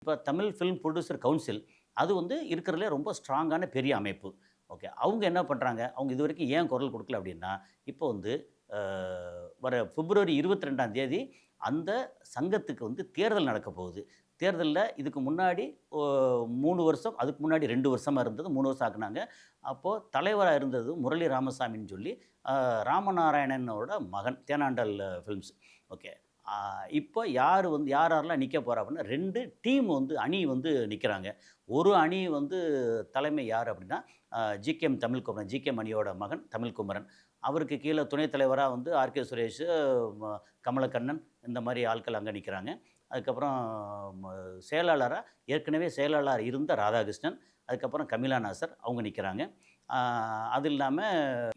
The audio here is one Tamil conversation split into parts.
இப்போ தமிழ் ஃபிலிம் ப்ரொடியூசர் கவுன்சில் அது வந்து இருக்கிறதுலே ரொம்ப ஸ்ட்ராங்கான பெரிய அமைப்பு. ஓகே. அவங்க என்ன பண்ணுறாங்க, அவங்க இதுவரைக்கும் ஏன் குரல் கொடுக்கல அப்படின்னா, இப்போ வந்து வர பிப்ரவரி 22ஆம் தேதி அந்த சங்கத்துக்கு வந்து தேர்தல் நடக்க போகுது. தேர்தல்ல இதுக்கு முன்னாடி ஒ 3 வருஷம், அதுக்கு முன்னாடி 2 வருஷமா இருந்தது. 3 வருஷம் ஆக்குனாங்க. அப்போ தலைவரா இருந்தது முரளி ராமசாமின்னு சொல்லி, ராமநாராயணனோட மகன் தேனாண்டல் ஃபிலிம்ஸ். ஓகே. ஆ இப்போ யார் யாரெல்லாம் நிக்க போறா அப்படின்னா, 2 டீம் வந்து அணி வந்து நிக்கிறாங்க. ஒரு அணி வந்து தலைமை யார் அப்படின்னா, ஜிகேஎம் தமிழ்குமரன். ஜிகேஎம் அணியோட மகன் தமிழ்குமரன். அவருக்கு கீழ துணைத் தலைவரா வந்து ஆர்கே சுரேஷ், கமலக்கண்ணன் இந்த மாரி ஆட்கள் அங்க நிக்கிறாங்க. அதுக்கப்புறம் ம செயலாளரா ஏற்கனவே செயலாளரா இருந்த ராதாகிருஷ்ணன், அதுக்கப்புறம் கமிலா நாசர் அவங்க நிக்கிறாங்க. அது இல்லாம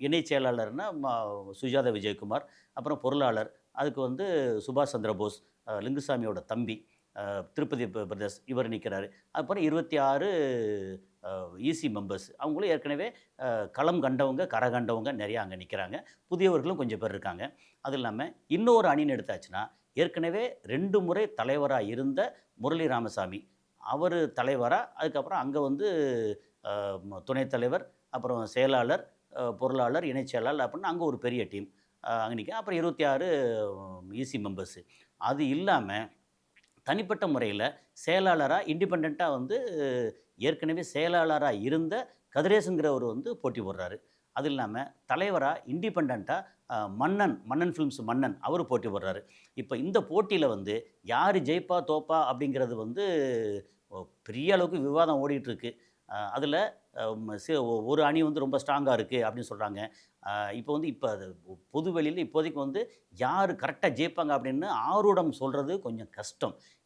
இணைச் செயலாளர்னா சுஜாதா விஜயகுமார், அப்புறம் பொருளாளர் அதுக்கு வந்து சுபாஷ் சந்திர போஸ், லிங்குசாமியோட தம்பி, திருப்பதி பிரதர்ஸ் இவர் நிற்கிறாரு. அப்புறம் 26 ஈசி மெம்பர்ஸ் அவங்களும் ஏற்கனவே களம் கண்டவங்க, கரை கண்டவங்க நிறையா அங்கே நிற்கிறாங்க. புதியவர்களும் கொஞ்சம் பேர் இருக்காங்க. அது இல்லாமல் இன்னொரு அணின்னு எடுத்தாச்சுன்னா, ஏற்கனவே 2 முறை தலைவராக இருந்த முரளி ராமசாமி அவர் தலைவரா, அதுக்கப்புறம் அங்கே வந்து துணைத் தலைவர், அப்புறம் செயலாளர், பொருளாளர், இணைச் செயலாளர் அப்படின்னு அங்கே ஒரு பெரிய டீம் அங்கே நிற்கும். அப்புறம் 26 ஈசி மெம்பர்ஸு. அது இல்லாம தனிப்பட்ட முறையில் செயலாளரா இண்டிபெண்டன்ட்டா வந்து ஏற்கனவே செயலாளரா இருந்த கதிரேசன்கிறவர் வந்து போட்டி போடுறாரு. அது இல்லாம தலைவரா இண்டிபெண்டன்ட்டா மன்னன் ஃபிலிம்ஸ் மன்னன் அவரு போட்டி போடுறாரு. இப்ப இந்த போட்டியில வந்து யாரு ஜெயிப்பா, தோப்பா அப்படிங்கிறது வந்து பெரிய அளவுக்கு விவாதம் ஓடிட்டு இருக்கு. அதில ஒரு அணி வந்து ரொம்ப ஸ்ட்ராங்கா இருக்கு அப்படின்னு சொல்றாங்க. இப்போ அது பொது வெளியில இப்போதைக்கு வந்து யாரு கரெக்ட்டா ஜெயிப்பாங்க அப்படின்னு ஆரூடம் சொல்றது கொஞ்சம் கஷ்டம்.